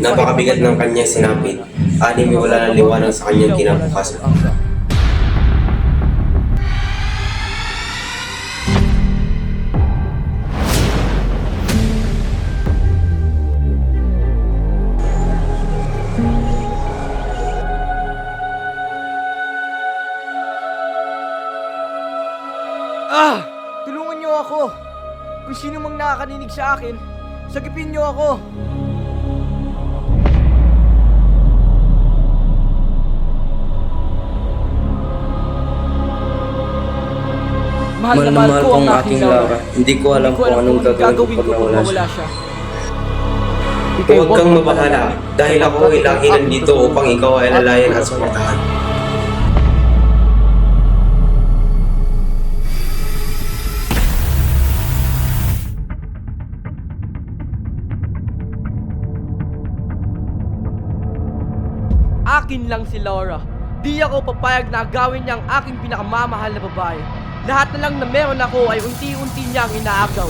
Napakabigat ng kanyang sinapit. Anim ay wala ng liwanag sa kanyang kinabukasan. Tulungan niyo ako! Kung sino mang nakakarinig sa akin, sagipin niyo ako! Mahal na mahal ko ang aking Laura. Hindi ko alam kung anong gagawin ko pag nawala siya. Huwag kang mabahala dahil ako ay lagi nandito upang ikaw ay alalayan at suportahan. Akin lang si Laura. Di ako papayag na agawin niya ang aking pinakamamahal na babae. Lahat na lang na meron ako ay unti-unti niyang inaagaw.